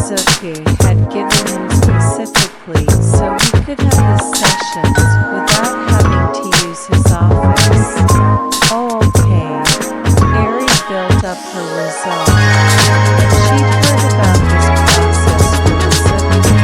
Suzuki had given him specifically so he could have his sessions without having to use his office. Oh, okay. Eri built up her resolve. She'd heard about this process for Suzuki,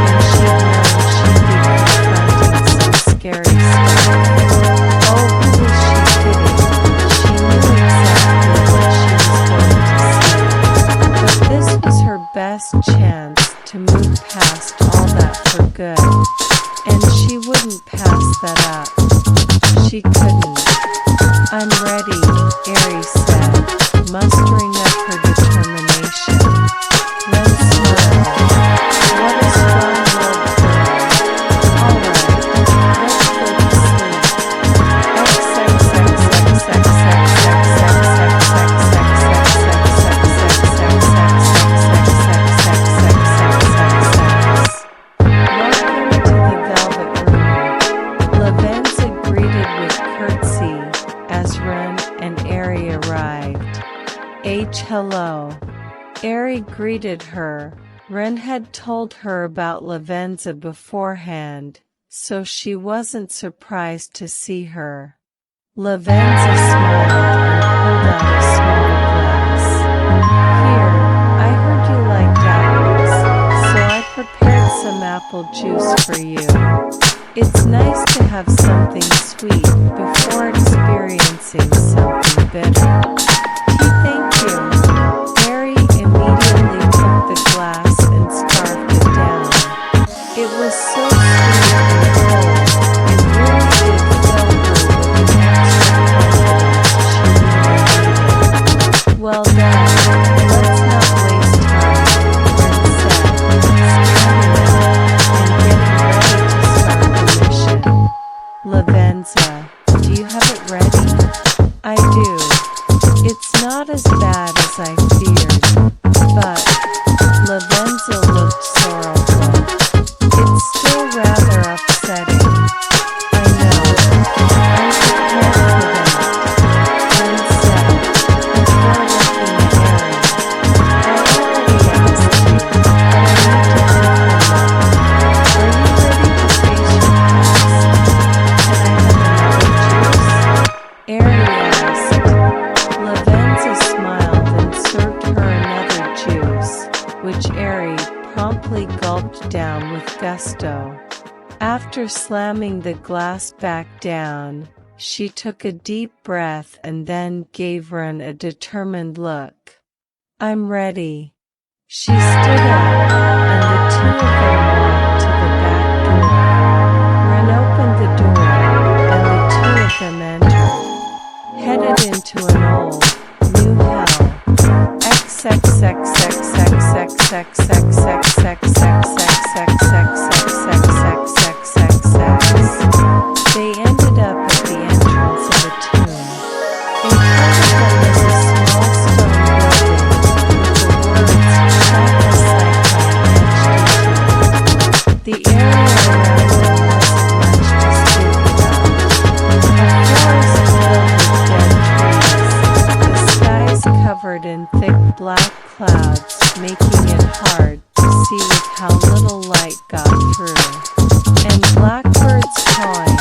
and she'd known she'd be confronting some scary stuff. Oh, who was she kidding? She knew exactly what she was going to see. But this was her best chance to move past all that for good. And she wouldn't pass that up. She couldn't. I'm ready, Eri said, mustering up her determination. Ren smiled. What a strong-willed girl. All right, let's go to sleep. Hello. Eri greeted her. Ren had told her about Lavenza beforehand, so she wasn't surprised to see her. Lavenza smiled and pulled out a small glass. Here, I heard you liked apples, so I prepared some apple juice for you. It's nice to have something sweet before experiencing something bitter. Thank you. Eri immediately took the glass and scarfed it down. It was so sweet and cold, it really did fill her with an extra confidence she really needed. Well then, let's not waste time, Ren said, standing up and getting ready to start the mission. Lavenza, do you have it ready? I do. It's not as bad as I feared, but Lavenza looked sorrowful. It's still rather upsetting. I know. I'm prepared for that, Ren said, before looking at Eri. I already asked you, but I need to confirm. Are you ready to face your past? Can I have another juice? Eri asked. Lavenza smiled and served her another juice, which Eri promptly gulped down with gusto. After slamming the glass back down, she took a deep breath and then gave Ren a determined look. I'm ready. She stood up, and the two of them walked to the back door. Ren opened the door, and the two of them entered, headed into an old, new hell. They ended up at the entrance of a tomb. In front of them was a small stone building with the words "Sacrifice" etched into it. The area around them wasn't much to speak about. A forest filled with dead trees, the skies covered in thick black clouds, making it hard to see with how little light got through, and blackbirds cawing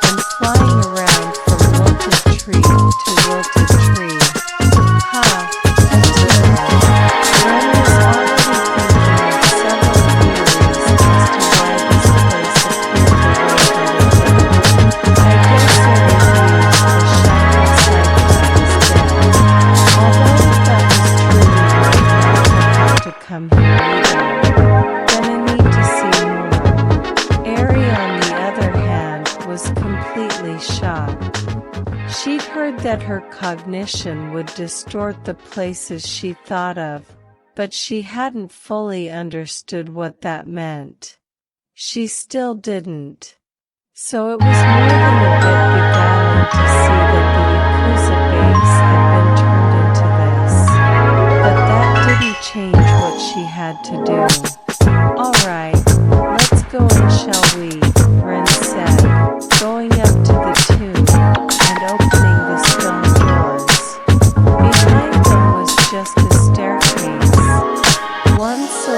and flying around from wilted tree to wilted tree. Ha! A tomb. Ren was already thinking of several theories as to why this place appeared the way that it did. I guess Eri used the shining sight as dead. Although if that was true, we might not have had to come here either. Then I need to see more. Eri, on the other hand, was completely shocked. She'd heard that her cognition would distort the places she thought of, but she hadn't fully understood what that meant. She still didn't. So it was more than a bit beguiling to see that the Yakuza base had been turned into this. But that didn't change what she had to do. Alright, let's go in, shall we? Ren said, going up to the tomb and opening the stone doors. Behind them was just a staircase, one so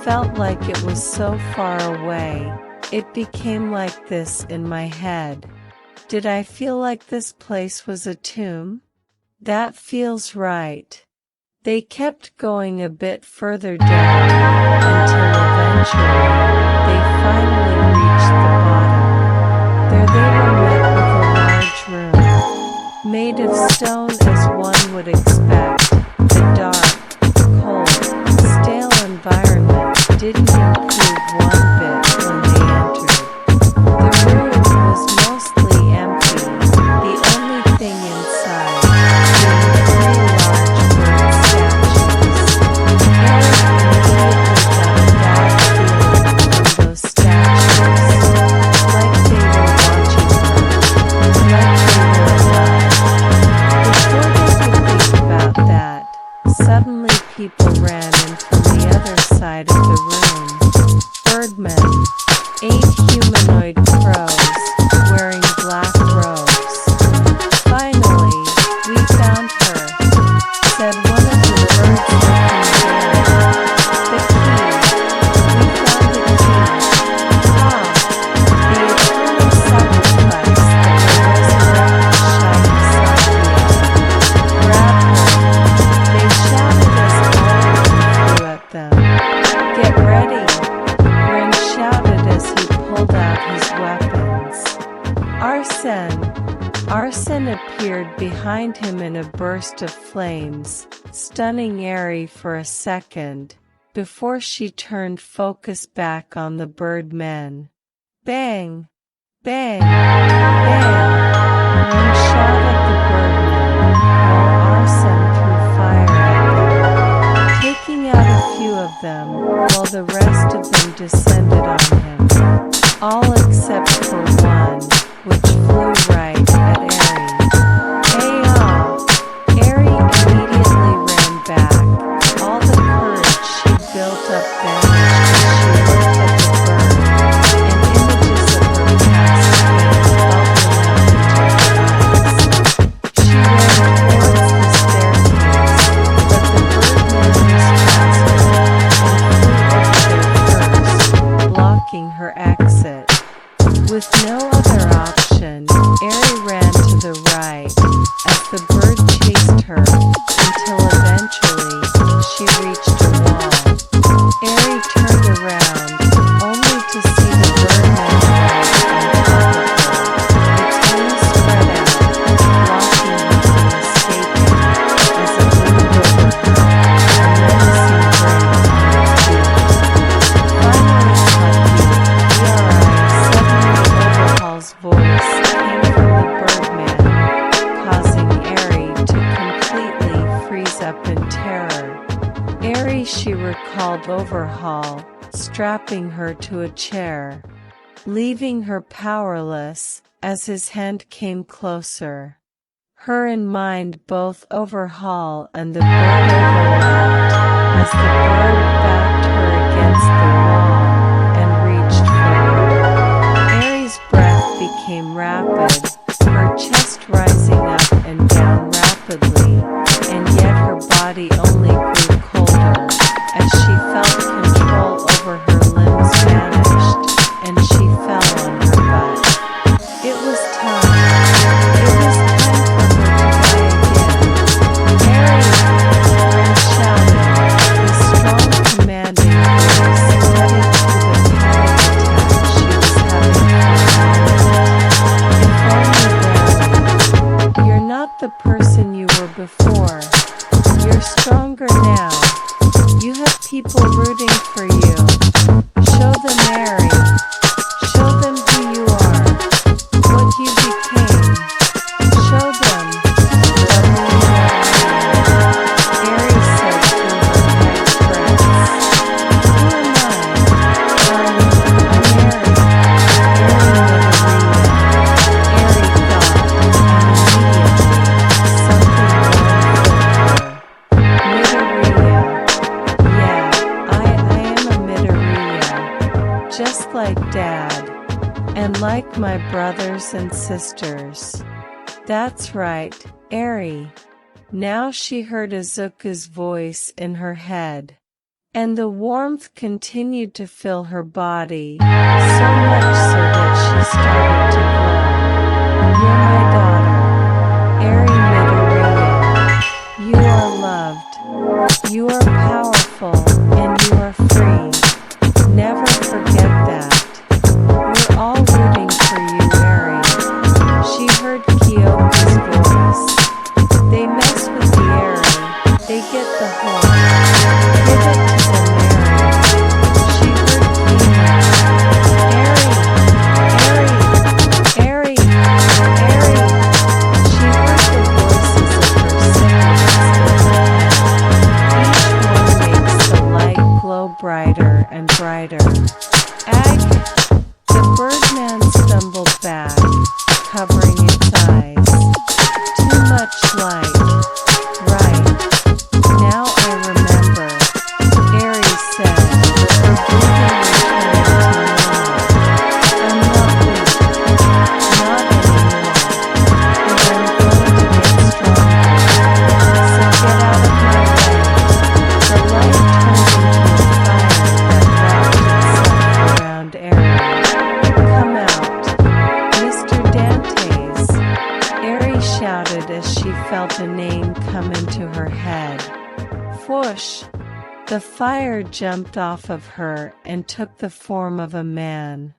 Felt like it was so far away. It became like this in my head. Did I feel like this place was a tomb? That feels right. They kept going a bit further down, until eventually, they finally reached the bottom. There they were met with a large room, made of stone as one would expect. The dark, cold, stale environment didn't improve one bit when they entered. The room was mostly empty, the only thing inside being three large bird statues. Eric immediately got a bad feeling from those statues, like they were watching her, like they were alive. Before they could think about that, suddenly people ran in from the other side of the room. Birdmen, 8 humanoid crows, wearing black robes. Finally, we found her, said one of the birds looking down. The key. We found the key. Ah, the eternal sacrifice that will resurrect shiny Sophia. Grab her. They shouted as all of them flew at them. Get ready, Ren shouted as he pulled out his weapons. Arsene appeared behind him in a burst of flames, stunning Eri for a second, before she turned focus back on the birdmen. Bang! Bang! Bang! Ren shot at the birdmen, while Arsene threw fire at them, taking out a few of them, while the rest of them descended on him. All except for one, which flew right at Eri. Hey Eri immediately ran back. All the courage she'd built up vanished as she looked at the bird, and images of her past came bubbling up into her eyes. She ran towards the staircase, but the birdman was faster, and flew over there first, blocking her exit. With no other option, Eri ran to the right, as the bird chased her, until eventually, she reached a wall. Eri turned around, only to see the birdman right on top of her. Its wings spread out, blocking her from escaping, as it loomed over her, a menacing grin on its teeth. Finally Overhaul's voice came from the birdman, causing Eri to completely freeze up in terror. Eri, she recalled Overhaul, strapping her to a chair, leaving her powerless as his hand came closer. Her and mind both Overhaul and the bird overlapped, as the bird backed her against the wall and reached for her. Eri's breath became rapid, her chest rising up and down rapidly, and yet her body only grew colder, as she felt control over her limbs vanished, and she fell on her butt. It was time. It was time for her to die again. Eri! Ren shouted, his strong commanding voice cutting through the panic attack she was having for a moment. If only barely. You're not the person you were before. You're stronger now. You have people rooting for you. Show them Eri. Show them who you are. What you became. Show them. Eri said through her tight breaths. Who am I? I'm Eri. Eri thought, and immediately, something warm filled her. Midoriya. Yeah, I am a Midoriya. Just like Dad. And like my brothers and sisters. That's right, Eri. Now she heard Azuka's voice in her head. And the warmth continued to fill her body, so much so that she started to glow. You're my daughter, Eri Midoriya. You are loved. You are powerful, and you are free. Never forget that. We're all rooting for you, Eri. She heard Kyoko's voice. They mess with the Eri. They get the horn. Give it to them, Eri. She heard Kima. Eri! Eri! Eri! Eri! She heard the voices of her siblings. Each one makes the light glow brighter and brighter. Ag! The Birdman stumbled back, covering its eyes. Too much light. Right. Now I remember. Aries said, her breathing returned to normal. I'm not weak. Not anymore. And I'm going to get stronger. So get out of my way. The light turned into a fire that wrapped itself around Aries. Come out, Mr. Dantes, Eri shouted as she felt a name come into her head. Whoosh! The fire jumped off of her and took the form of a man.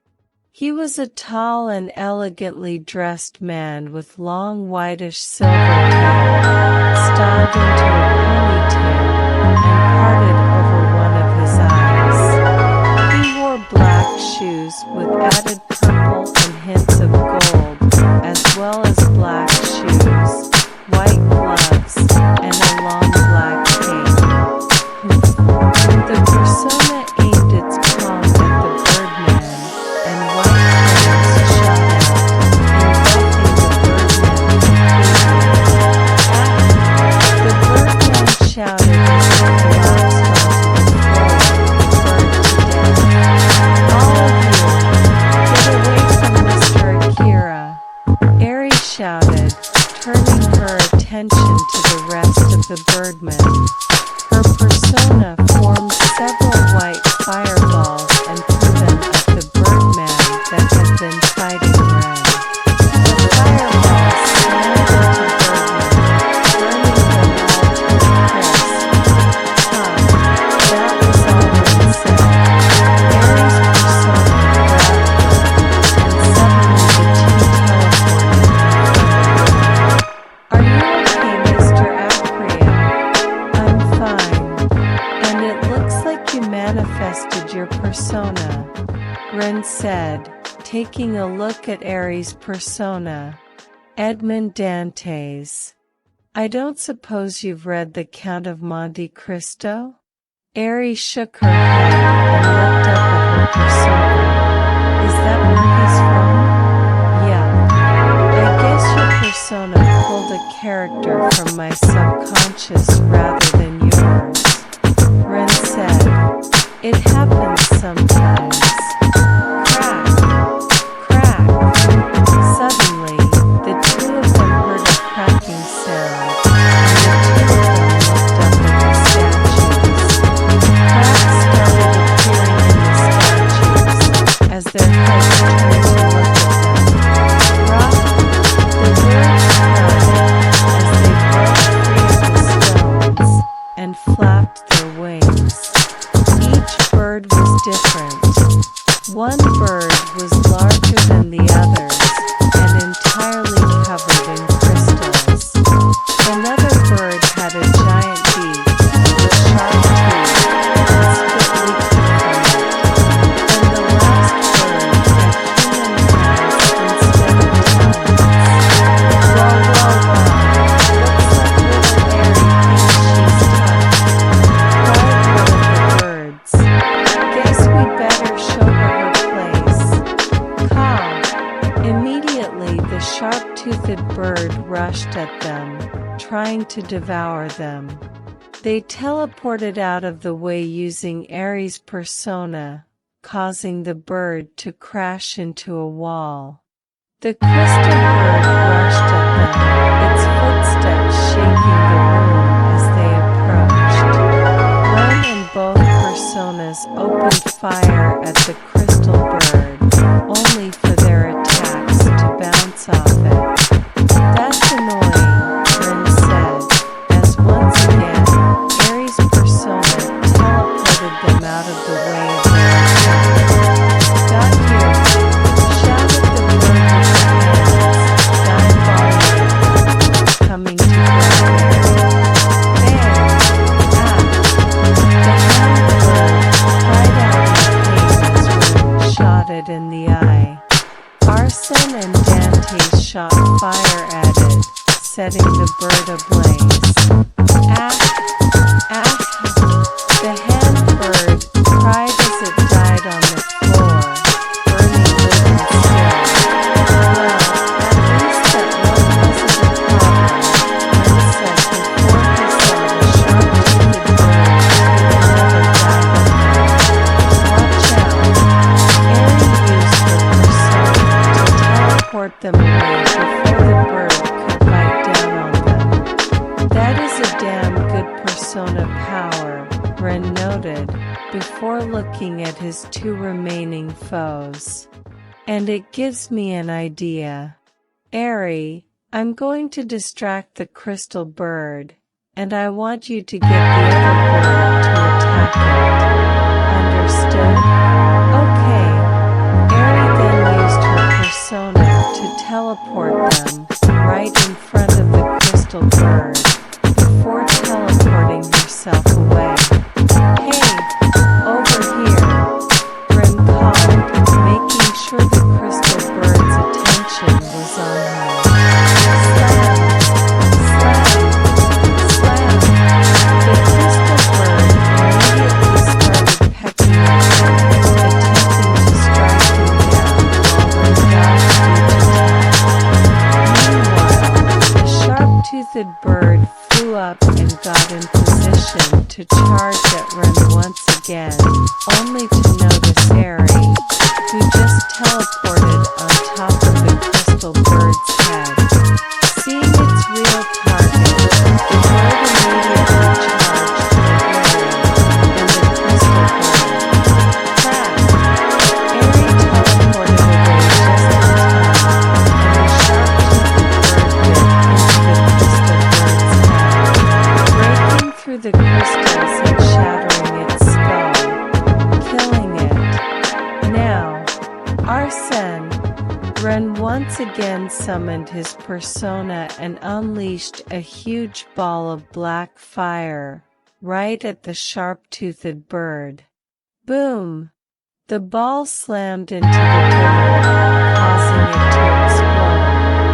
He was a tall and elegantly dressed man with long whitish silver hair, styled into a ponytail, and parted over one of his eyes. He wore black shoes with added purple and hints of gold, as well as black shoes, white gloves, and a long black cape. The persona aimed its palm at the Birdman, and white flames shot out, engulfing the Birdman completely. The Birdman shouted as he collapsed onto the floor, burned to death. All of you, get away from Mr. Akira! Eri shouted, turning her attention to the rest of the Birdmen. Her persona formed several white fireballs and threw them at the Birdman that had been fighting Ren. The fireballs slammed into Birdman, burning them all to a crisp. That was all Ren said. Aries' persona grabbed her, and suddenly the two teleported in front of her. Are you okay, Mr. Apria? I'm fine. And it looks like you manifested your persona, Ren said, taking a look at Aries' persona. Edmund Dantes. I don't suppose you've read The Count of Monte Cristo? Aries shook her head and looked up at her persona. Is that where he's from? Yeah. I guess your persona pulled a character from my subconscious rather than yours. Ren said, it happens sometimes. Crack! Crack! Suddenly, the two of them heard a cracking sound, and the two of them looked up at the statues. Cracks started appearing in the statues, as their heads turned to look at them. Rock! The birds cried, as they broke free of the stones, and flapped their wings. Each bird was different. One bird was larger than the others, and entirely covered in crystals. Another bird had a giant beak, with sharp teeth, and spit leaking from it. And the last bird had human hands instead of tongues. Whoa, whoa, whoa! Looks like little Eri thinks she's tough, cried one of the birds. Guess we better show her place. Caw! Immediately the sharp-toothed bird rushed at them, trying to devour them. They teleported out of the way using Aries' persona, causing the bird to crash into a wall. The crystal bird rushed at them, its footsteps shaking the room as they approached. Ren and both personas opened fire at the crystal bird, only for their attacks to bounce off it. That's annoying, Rin said, as once again, Aries' persona teleported them out of the way of their attack. Got here, shouted the bird with the hands, dive coming to grab Aries. In the eye. Arson and Dante shot fire at it, setting the bird ablaze. The hand bird cried as it died on the floor, burning living still. Well, at least that one wasn't a problem, Ren said before he saw the sharp-toothed bird take another dive at him. Watch out. Teleport them away before the bird could bite down on them. That is a damn good persona power, Ren noted, before looking at his two remaining foes. And it gives me an idea. Aerie, I'm going to distract the crystal bird, and I want you to get the other bird to attack it. Understood? Okay. Aerie then used her persona to teleport them right in front of the crystal bird before teleporting herself away. Hey, over here, Ren called, making sure the crystal bird's attention was on her. Slam, slam, slam. The crystal bird immediately started pecking at him, attempting to strike him down while Ren dodged each attack. Meanwhile, the sharp-toothed bird flew up and got in position to charge at Ren once again, only to notice Aerie, who just teleported on top of the crystal bird's head. Seeing its real target, the bird immediately charged at Aerie and the crystal bird. Crack! Aerie teleported away just in time, and the sharp-toothed bird bit into the crystal bird's head, breaking through the crystals and shattering its skull, killing it. Now, Arsene, Ren once again summoned his persona and unleashed a huge ball of black fire right at the sharp-toothed bird. Boom! The ball slammed into the door, causing it to explode,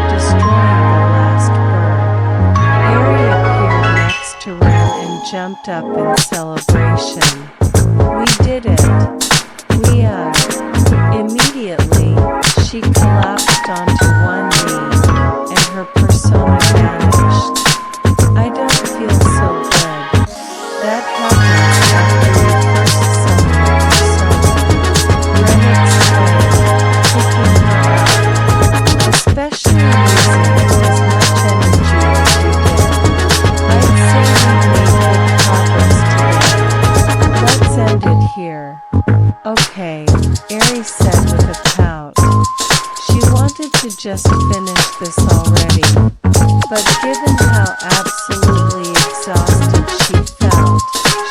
destroying the last bird. Aerie appeared next to Ren and jumped up in celebration. We did it! Immediately, she collapsed onto one knee, and her persona vanished. I don't feel so good. That happens after you first summon a persona, Ren explained, picking her up, especially using as much energy as you did. I'd say we made good progress today. Let's end it here. Okay, Aerie said with a pout. She wanted to just finish this already, but given how absolutely exhausted she felt,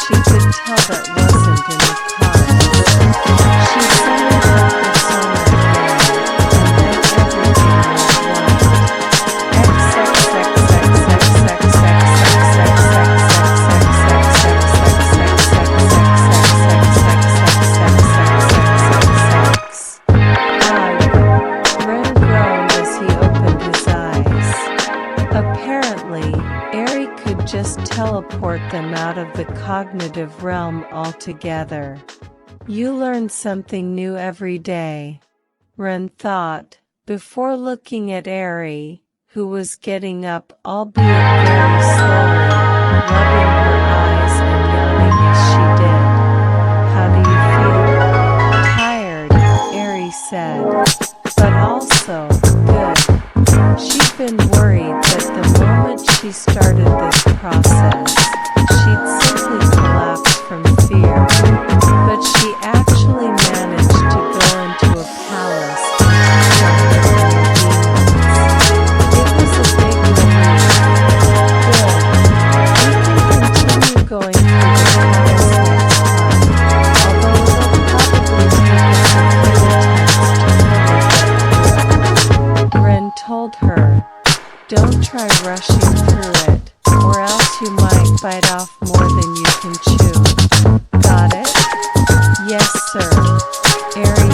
she could tell that wasn't in the cards. She summoned her persona again, and then everything went Ren groaned as he opened his eyes. Apparently, Aerie could just teleport them out of the cognitive realm altogether. You learn something new every day, Ren thought, before looking at Aerie, who was getting up albeit very slowly, rubbing her eyes and yawning as she did. How do you feel? Tired, Aerie said, but also good. She'd been worried that the moment she started this process, she'd simply collapse from fear. try rushing through it, or else you might bite off more than you can chew. Got it? Yes, sir. Area